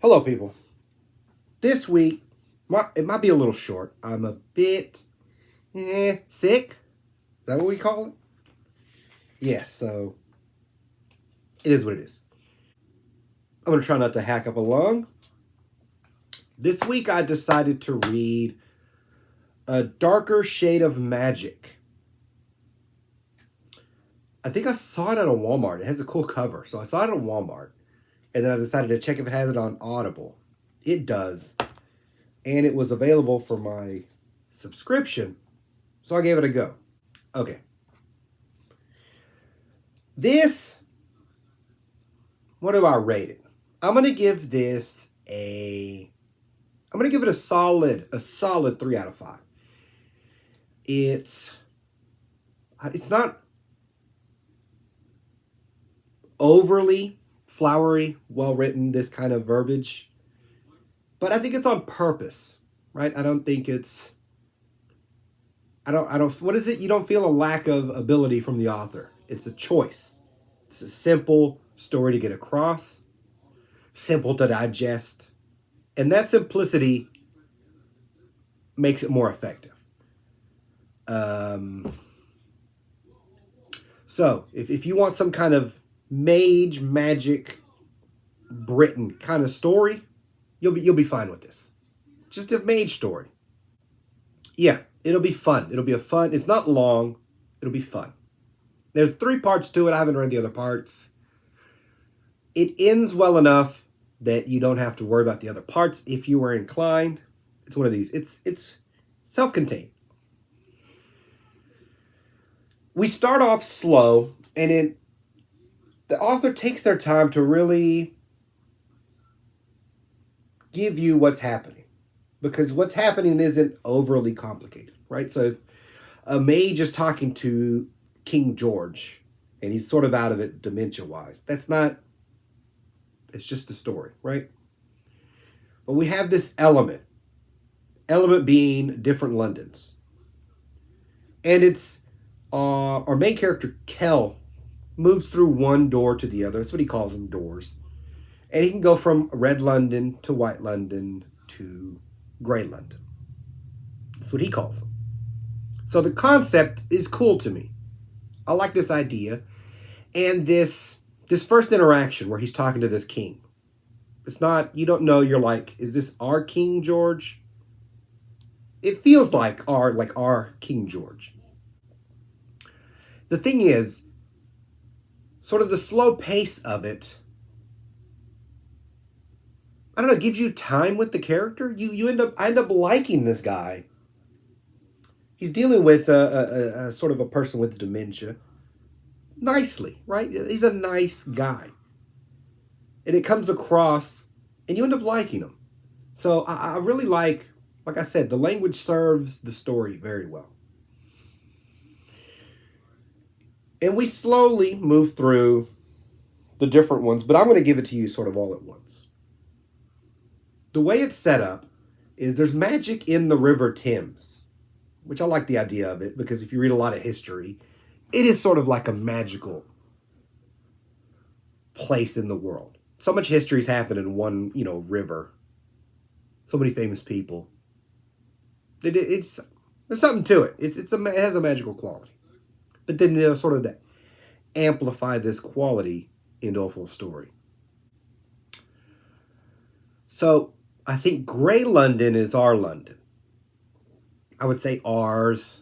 Hello, people. This week, it might be a little short. I'm a bit sick. Is that what we call it? Yes, so it is what it is. I'm going to try not to hack up a lung. This week, I decided to read A Darker Shade of Magic. I think I saw it at a Walmart. It has a cool cover. So I saw it at a Walmart. And then I decided to check if it has it on Audible. It does. And it was available for my subscription. So I gave it a go. Okay. What do I rate it? I'm going to give this I'm going to give it a solid 3 out of 5. It's not overly flowery, well written, this kind of verbiage, but I think it's on purpose, right? I don't think it's, what is it? You don't feel a lack of ability from the author. It's a choice. It's a simple story to get across, simple to digest, and that simplicity makes it more effective. So if you want some kind of mage magic Britain kind of story, you'll be fine with this. Just a mage story. Yeah, it'll be fun. It's not long. It'll be fun. There's 3 parts to it. I haven't read the other parts. It ends well enough that you don't have to worry about the other parts if you were inclined. It's one of these. It's self-contained. We start off slow, and the author takes their time to really give you what's happening, because what's happening isn't overly complicated, right? So if a mage is talking to King George and he's sort of out of it dementia-wise, it's just a story, right? But we have this element being different Londons. And it's our main character, Kel, moves through one door to the other. That's what he calls them, doors. And he can go from red London to white London to gray London. That's what he calls them. So the concept is cool to me. I like this idea. And this first interaction where he's talking to this king. It's not, you don't know, you're like, is this our King George? It feels like our King George. The thing is, sort of the slow pace of it, I don't know, gives you time with the character. I end up liking this guy. He's dealing with a sort of a person with dementia nicely, right? He's a nice guy. And it comes across, and you end up liking him. So I really like I said, the language serves the story very well. And we slowly move through the different ones, but I'm going to give it to you sort of all at once. The way it's set up is there's magic in the River Thames, which I like the idea of it, because if you read a lot of history, it is sort of like a magical place in the world. So much history's happened in one, river. So many famous people. There's something to it. It has a magical quality. But then they'll sort of amplify this quality into a full story. So I think Grey London is our London. I would say ours.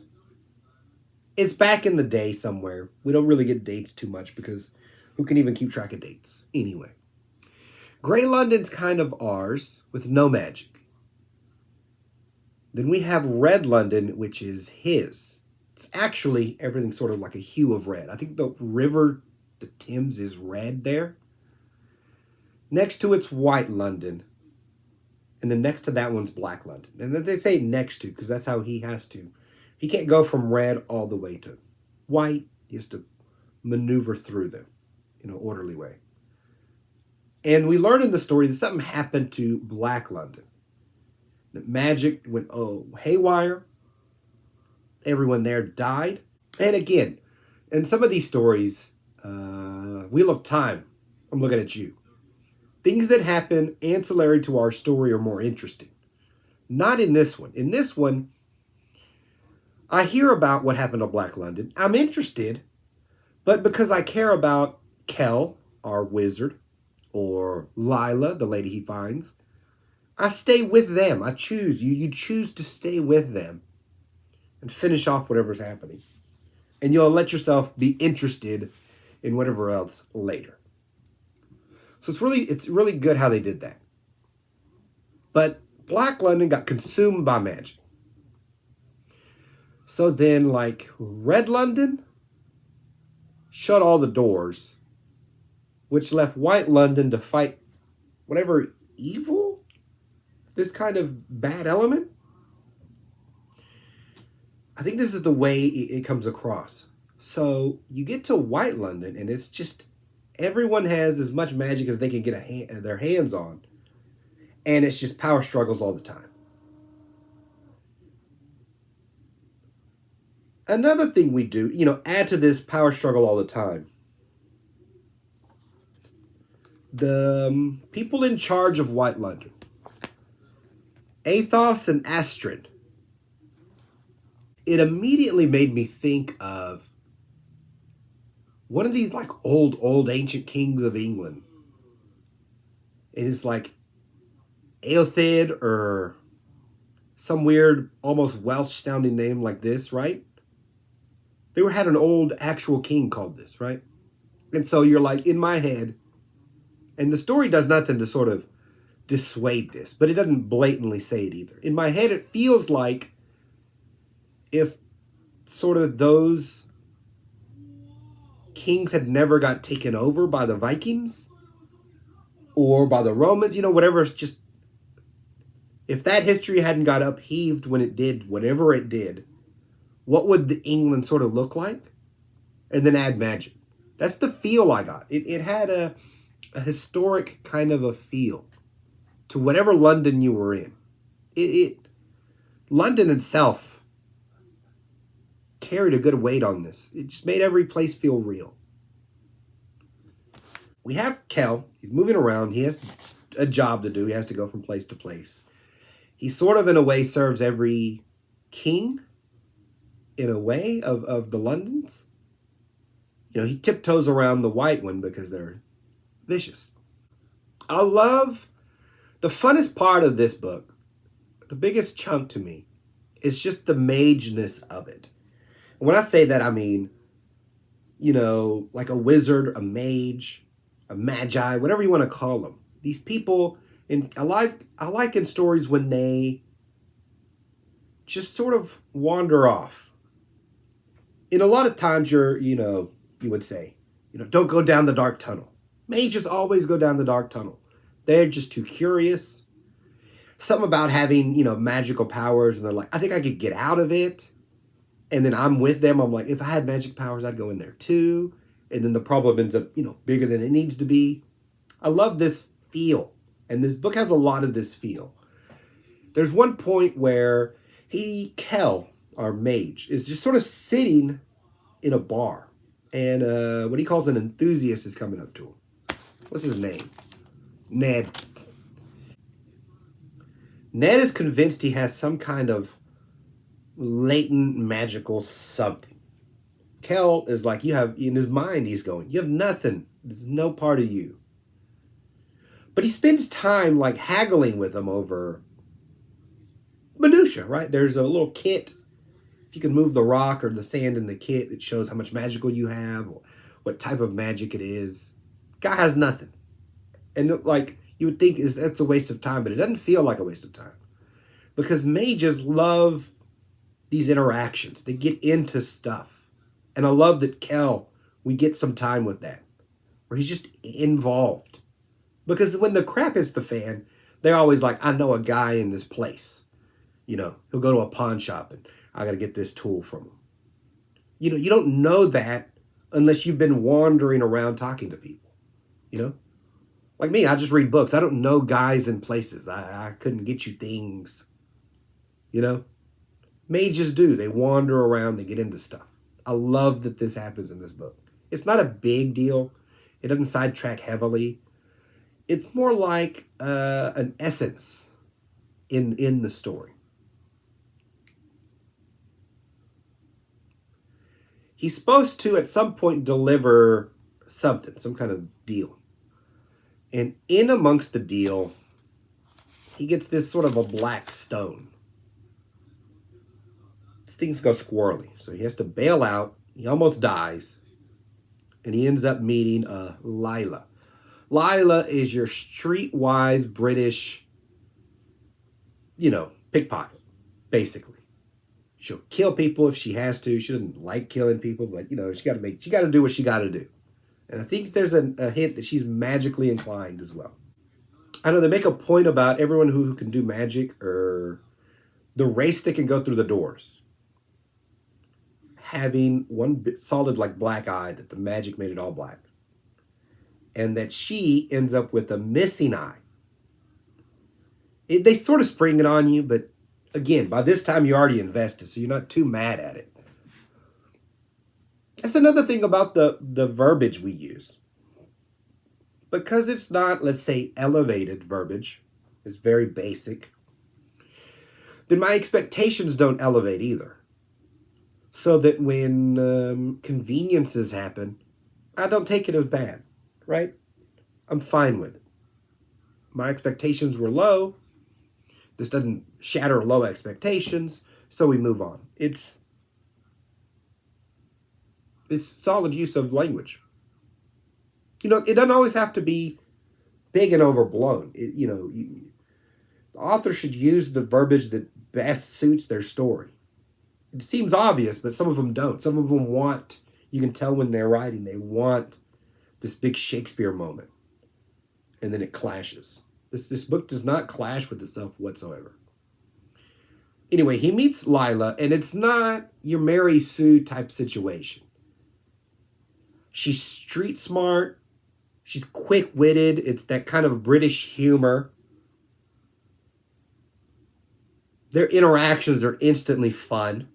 It's back in the day somewhere. We don't really get dates too much because who can even keep track of dates anyway? Grey London's kind of ours with no magic. Then we have Red London, which is his. It's actually everything sort of like a hue of red. I think the Thames is red there. Next to it's White London. And then next to that one's Black London. And then they say next to because that's how he has to. He can't go from red all the way to white. He has to maneuver through them in an orderly way. And we learn in the story that something happened to Black London. That magic went haywire. Everyone there died. And again, in some of these stories, Wheel of Time, I'm looking at you. Things that happen ancillary to our story are more interesting. Not in this one. In this one, I hear about what happened to Black London. I'm interested, but because I care about Kel, our wizard, or Lila, the lady he finds, I stay with them. I choose. You choose to stay with them and finish off whatever's happening. And you'll let yourself be interested in whatever else later. So it's really good how they did that. But Black London got consumed by magic. So then, like, Red London shut all the doors, which left White London to fight whatever evil, this kind of bad element. I think this is the way it comes across. So you get to White London, and it's just everyone has as much magic as they can get their hands on, and it's just power struggles all the time. Another thing we do, add to this power struggle all the time. The people in charge of White London, Athos and Astrid. It immediately made me think of one of these like old ancient kings of England. And it's like Eothid or some weird, almost Welsh sounding name like this, right? They had an old actual king called this, right? And so you're like, in my head, and the story does nothing to sort of dissuade this, but it doesn't blatantly say it either. In my head, it feels like if sort of those kings had never got taken over by the Vikings or by the Romans, whatever, it's just, if that history hadn't got upheaved when it did, whatever it did, what would the England sort of look like? And then add magic. That's the feel I got. It had a historic kind of a feel to whatever London you were in. London itself carried a good weight on this. It just made every place feel real. We have Kel. He's moving around. He has a job to do. He has to go from place to place. He sort of, in a way, serves every king, in a way, of the Londons. He tiptoes around the white one because they're vicious. I love the funnest part of this book, the biggest chunk to me, is just the mageness of it. And when I say that, I mean, like a wizard, a mage, a magi, whatever you want to call them. These people, I like in stories when they just sort of wander off. And a lot of times you would say, don't go down the dark tunnel. Mages always go down the dark tunnel. They're just too curious. Something about having, magical powers, and they're like, I think I could get out of it. And then I'm with them. I'm like, if I had magic powers, I'd go in there too. And then the problem ends up, bigger than it needs to be. I love this feel. And this book has a lot of this feel. There's one point where Kel, our mage, is just sort of sitting in a bar. And what he calls an enthusiast is coming up to him. What's his name? Ned. Ned is convinced he has some kind of latent magical something. Kel is like, in his mind, he's going, you have nothing. There's no part of you. But he spends time like haggling with him over minutia, right? There's a little kit. If you can move the rock or the sand in the kit, it shows how much magical you have or what type of magic it is. Guy has nothing. And like, you would think that's a waste of time, but it doesn't feel like a waste of time. Because mages love these interactions. They get into stuff. And I love that Kel, we get some time with that. Where he's just involved. Because when the crap hits the fan, they're always like, I know a guy in this place. He'll go to a pawn shop and I got to get this tool from him. You don't know that unless you've been wandering around talking to people. Like me, I just read books. I don't know guys in places. I couldn't get you things. Mages do. They wander around. They get into stuff. I love that this happens in this book. It's not a big deal. It doesn't sidetrack heavily. it's more like an essence in the story. He's supposed to at some point deliver something, some kind of deal. And in amongst the deal, he gets this sort of a black stone. Things go squirrely. So he has to bail out. He almost dies. And he ends up meeting Lila. Lila is your streetwise British, pickpocket, basically. She'll kill people if she has to. She doesn't like killing people, but she got to do what she got to do. And I think there's a hint that she's magically inclined as well. I know they make a point about everyone who can do magic or the race that can go through the doors having one solid like black eye, that the magic made it all black, and that she ends up with a missing eye. They sort of spring it on you, but again, by this time you're already invested, so you're not too mad at it. That's another thing about the verbiage we use. Because it's not, let's say, elevated verbiage, it's very basic, then my expectations don't elevate either. So that when conveniences happen, I don't take it as bad, right? I'm fine with it. My expectations were low. This doesn't shatter low expectations, so we move on. It's solid use of language. It doesn't always have to be big and overblown. The author should use the verbiage that best suits their story. It seems obvious, but some of them don't. Some of them want, you can tell when they're writing, they want this big Shakespeare moment. And then it clashes. This book does not clash with itself whatsoever. Anyway, he meets Lila, and it's not your Mary Sue type situation. She's street smart. She's quick-witted. It's that kind of British humor. Their interactions are instantly fun.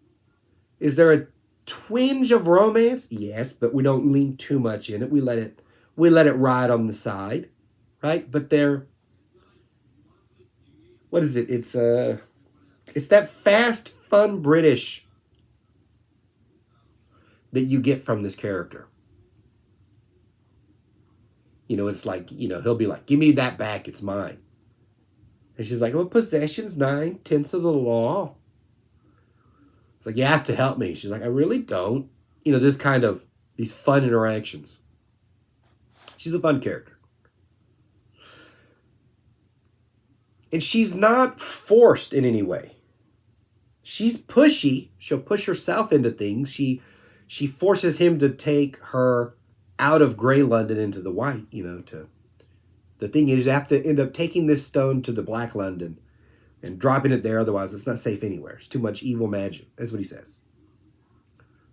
Is there a twinge of romance? Yes, but we don't lean too much in it. We let it ride on the side, right? But what is it? It's that fast, fun British that you get from this character. It's like, he'll be like, give me that back, it's mine. And she's like, well, possession's 9/10 of the law. It's like, you have to help me. She's like, I really don't. This kind of, these fun interactions. She's a fun character. And she's not forced in any way. She's pushy. She'll push herself into things. She forces him to take her out of Grey London into the white, the thing is you have to end up taking this stone to the Black London and dropping it there, otherwise it's not safe anywhere. It's too much evil magic. That's what he says.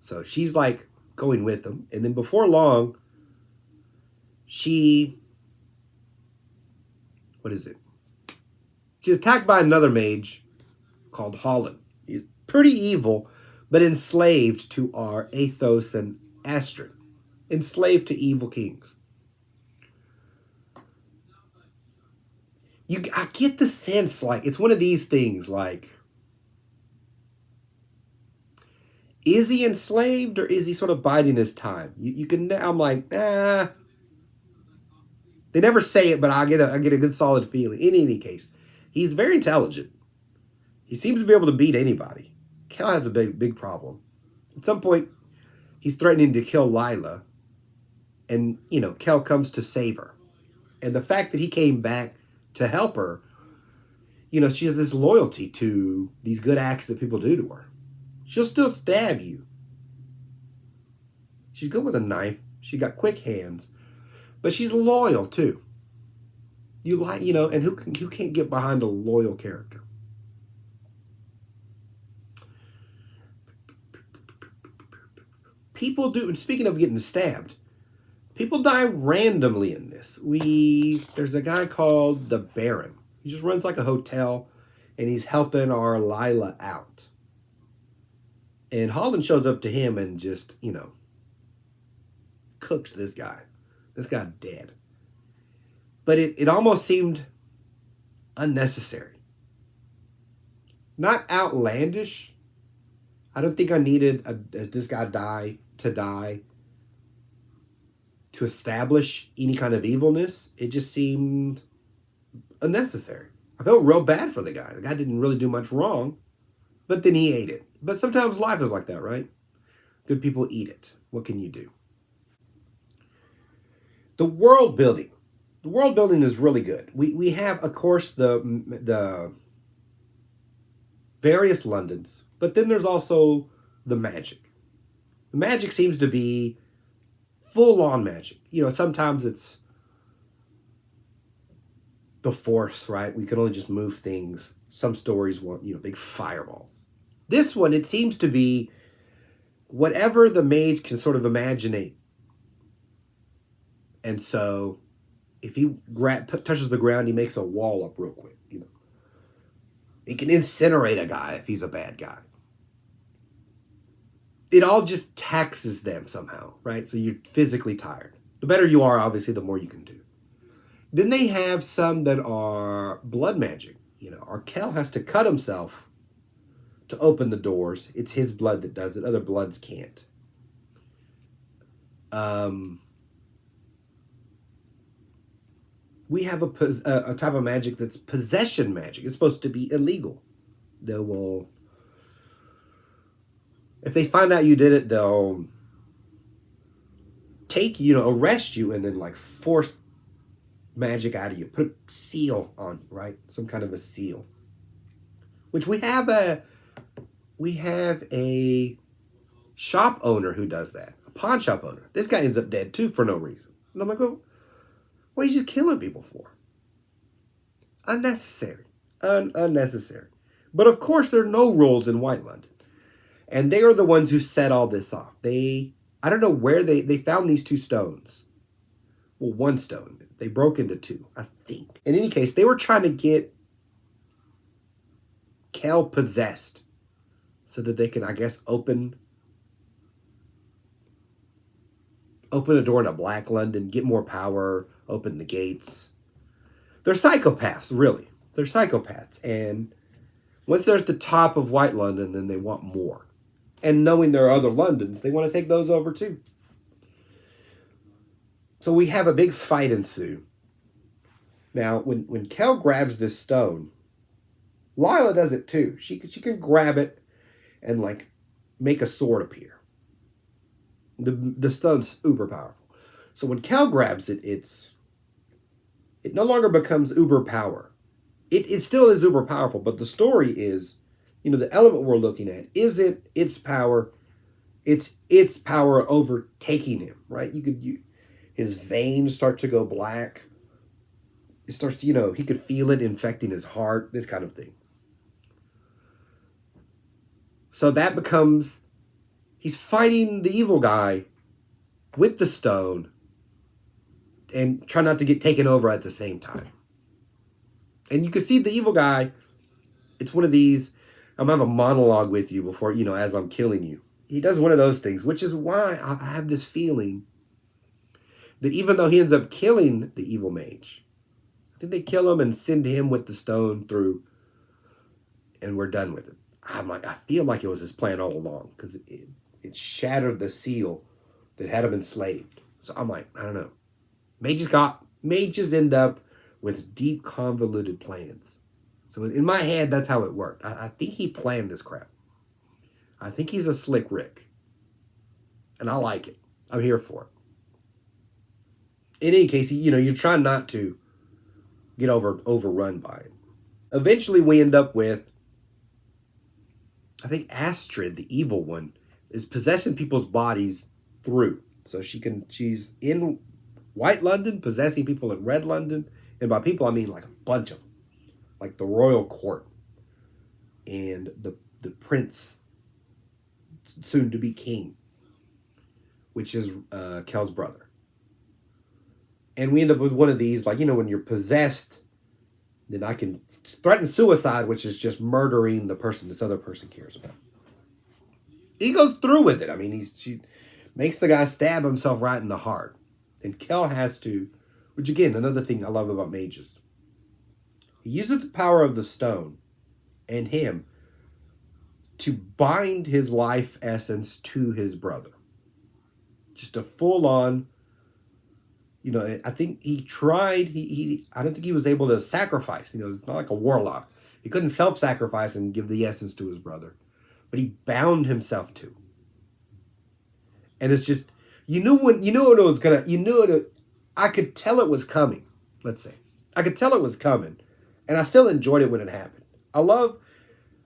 So she's like going with him, and then before long, she's attacked by another mage called Holland. He's pretty evil, but enslaved to our Athos and Astrid. Enslaved to evil kings. I get the sense, like, it's one of these things, like, is he enslaved or is he sort of biding his time? I'm like, nah. They never say it, but I get a good solid feeling. In any case, he's very intelligent. He seems to be able to beat anybody. Kel has a big problem. At some point, he's threatening to kill Lila. And, Kel comes to save her. And the fact that he came back to help her, she has this loyalty to these good acts that people do to her. She'll still stab you. She's good with a knife. She got quick hands. But she's loyal, too. And who can't get behind a loyal character? People do, and speaking of getting stabbed, people die randomly in this. There's a guy called the Baron. He just runs like a hotel, and he's helping our Lila out. And Holland shows up to him and just, cooks this guy. This guy dead. But it almost seemed unnecessary. Not outlandish. I don't think I needed this guy to die to establish any kind of evilness. It just seemed unnecessary. I felt real bad for the guy. The guy didn't really do much wrong, but then he ate it. But sometimes life is like that, right? Good people eat it. What can you do? The world building. The world building is really good. We have, of course, the various Londons, but then there's also the magic. The magic seems to be full on magic. Sometimes it's the force, right? We can only just move things. Some stories want, big fireballs. This one, it seems to be whatever the mage can sort of imaginate. And so if he touches the ground, he makes a wall up real quick. He can incinerate a guy if he's a bad guy. It all just taxes them somehow, right? So you're physically tired. The better you are, obviously, the more you can do. Then they have some that are blood magic. Arkell has to cut himself to open the doors. It's his blood that does it. Other bloods can't. We have a type of magic that's possession magic. It's supposed to be illegal. They will, if they find out you did it, they'll take you, arrest you, and then force magic out of you. Put a seal on, right? Some kind of a seal. Which we have a shop owner who does that. A pawn shop owner. This guy ends up dead too for no reason. And I'm like, oh, what are you just killing people for? Unnecessary. Unnecessary. But of course, there are no rules in White London. And they are the ones who set all this off. I don't know where they found these two stones. Well, one stone. They broke into two, I think. In any case, they were trying to get Kell possessed so that they can, I guess, open a door into Black London, get more power, open the gates. They're psychopaths, really. They're psychopaths. And once they're at the top of White London, then they want more. And knowing there are other Londons, they want to take those over too. So we have a big fight ensue. Now, when Kell grabs this stone, Lila does it too. She can grab it and make a sword appear. The stone's uber powerful. So when Kell grabs it, it no longer becomes uber power. It still is uber powerful, but the story is, the element we're looking at isn't its power. It's its power overtaking him, right? His veins start to go black. It starts to, he could feel it infecting his heart, this kind of thing. So that becomes, he's fighting the evil guy with the stone and try not to get taken over at the same time. And you can see the evil guy, it's one of these, I'm going to have a monologue with you before, as I'm killing you. He does one of those things, which is why I have this feeling that even though he ends up killing the evil mage, I think they kill him and send him with the stone through, and we're done with it. I feel like it was his plan all along, because it shattered the seal that had him enslaved. So I'm like, I don't know. Mages end up with deep, convoluted plans. So in my head, that's how it worked. I think he planned this crap. I think he's a slick Rick. And I like it. I'm here for it. In any case, you're trying not to get overrun by it. Eventually, we end up with, I think Astrid, the evil one, is possessing people's bodies through. So she's in White London, possessing people in Red London. And by people, I mean a bunch of them. Like the royal court. And the prince, soon to be king, which is Kell's brother. And we end up with one of these, when you're possessed, then I can threaten suicide, which is just murdering the person this other person cares about. He goes through with it. I mean, she makes the guy stab himself right in the heart. And Kell has to Which again, another thing I love about mages. He uses the power of the stone and him to bind his life essence to his brother. Just a full on, I think he tried, I don't think he was able to sacrifice. It's not like a warlock. He couldn't self-sacrifice and give the essence to his brother, but he bound himself to. And it's just, I could tell it was coming, let's say. I could tell it was coming, and I still enjoyed it when it happened. I love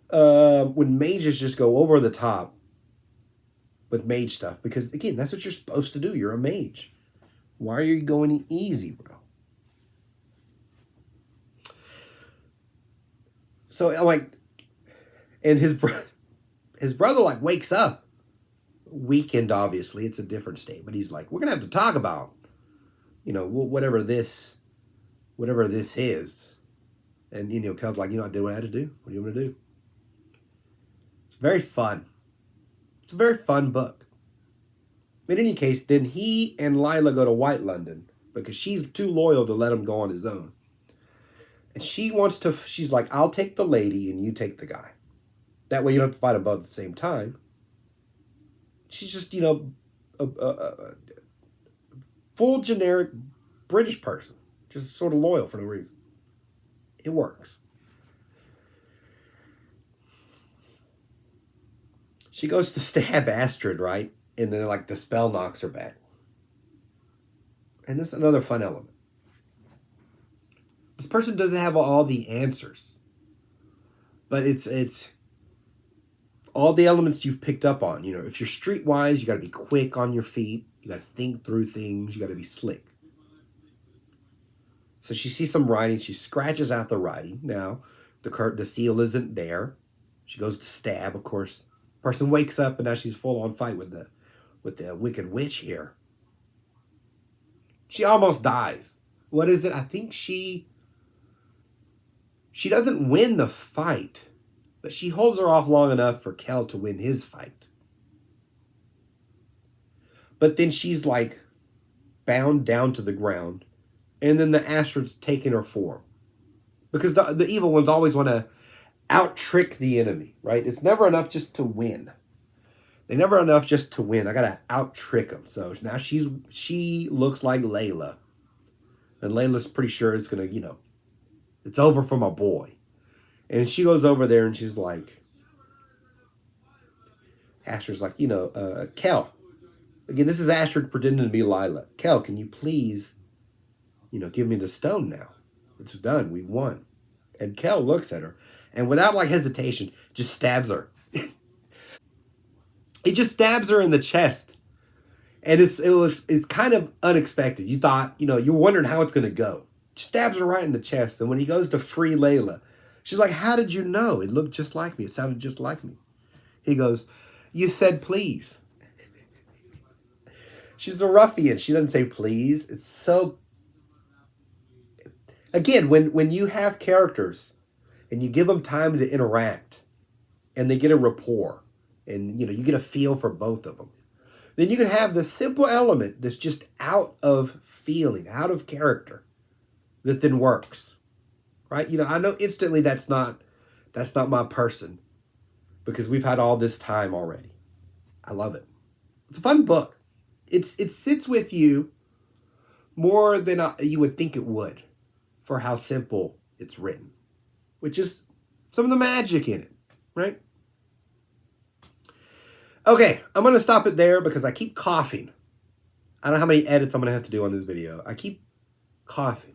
when mages just go over the top with mage stuff, because again, that's what you're supposed to do. You're a mage. Why are you going easy, bro? So and his brother wakes up, weakened. Obviously, it's a different state, but he's like, we're gonna have to talk about, whatever this is. And Kel's like, I did what I had to do. What do you want me to do? It's very fun. It's a very fun book. In any case, then he and Lila go to White London because she's too loyal to let him go on his own. And she's like, I'll take the lady and you take the guy. That way you don't have to fight them both at the same time. She's just, a full generic British person. Just sort of loyal for no reason. It works. She goes to stab Astrid, right? And then the spell knocks her back. And this is another fun element. This person doesn't have all the answers. But it's all the elements you've picked up on. If you're streetwise, you got to be quick on your feet. You got to think through things. You got to be slick. So she sees some writing. She scratches out the writing. Now, the seal isn't there. She goes to stab, of course. Person wakes up, and now she's full on fight with the Wicked Witch here. She almost dies. What is it? I think she doesn't win the fight, but she holds her off long enough for Kel to win his fight. But then she's bound down to the ground, and then the Astrid's taking her form. Because the evil ones always want to out-trick the enemy, right? It's never enough just to win. They're never enough just to win. I gotta out-trick them. So now she looks like Layla. And Layla's pretty sure it's gonna, it's over for my boy. And she goes over there and she's like, Astrid's like, Kel. Again, this is Astrid pretending to be Lila. Kel, can you please, give me the stone now? It's done. We won. And Kel looks at her and without hesitation, just stabs her. He just stabs her in the chest. And it's kind of unexpected. You thought, you're wondering how it's going to go. Stabs her right in the chest. And when he goes to free Layla, she's like, how did you know? It looked just like me. It sounded just like me. He goes, you said please. She's a ruffian. She doesn't say please. It's so... Again, when you have characters and you give them time to interact and they get a rapport and, you get a feel for both of them, then you can have this simple element that's just out of feeling, out of character, that then works, right? I know instantly that's not my person because we've had all this time already. I love it. It's a fun book. It sits with you more than you would think it would for how simple it's written, which is some of the magic in it, right? Okay, I'm going to stop it there because I keep coughing. I don't know how many edits I'm going to have to do on this video. I keep coughing.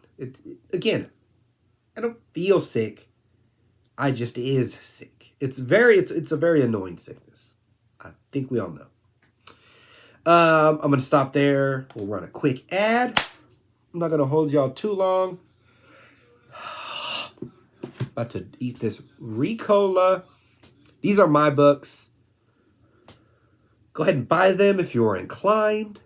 Again, I don't feel sick. I just is sick. It's a very annoying sickness. I think we all know. I'm going to stop there. We'll run a quick ad. I'm not going to hold y'all too long. About to eat this Ricola. These are my books. Go ahead and buy them if you are inclined.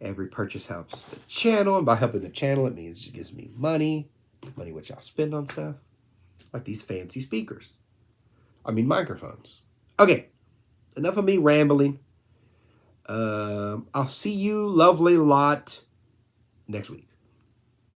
Every purchase helps the channel. And by helping the channel, it means it just gives me money. Money which I'll spend on stuff. Like these fancy speakers. Microphones. Okay. Enough of me rambling. I'll see you, lovely lot, next week.